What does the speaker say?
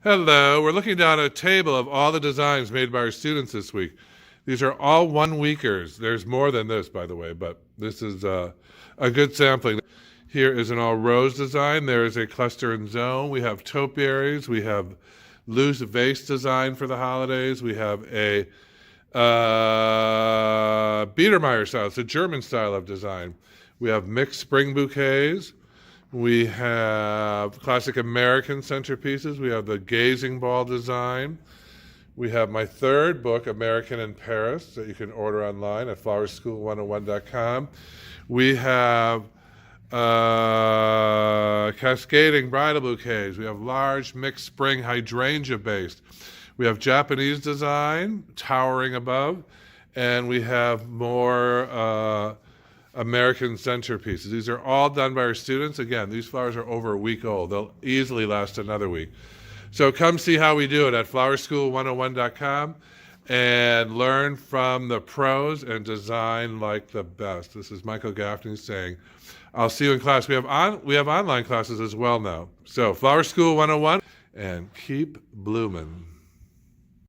Hello, we're looking down a table of all the designs made by our students this week. These are all 1-weekers. There's more than this, by the way, but this is a good sampling. Here is an all rose design. There is a cluster and zone. We have topiaries. We have loose vase design for the holidays. We have a Biedermeier style. It's a German style of design. We have mixed spring bouquets. We have classic American centerpieces. We have the gazing ball design. We have my third book, American in Paris, that you can order online at flowerschool101.com. We have cascading bridal bouquets. We have large mixed spring hydrangea based. We have Japanese design, towering above. And we have more American centerpieces. These are all done by our students. Again, these flowers are over a week old. They'll easily last another week. So come see how we do it at flowerschool101.com and learn from the pros and design like the best. This is Michael Gaffney saying, I'll see you in class. We have online classes as well now. So Flower School 101 and keep blooming.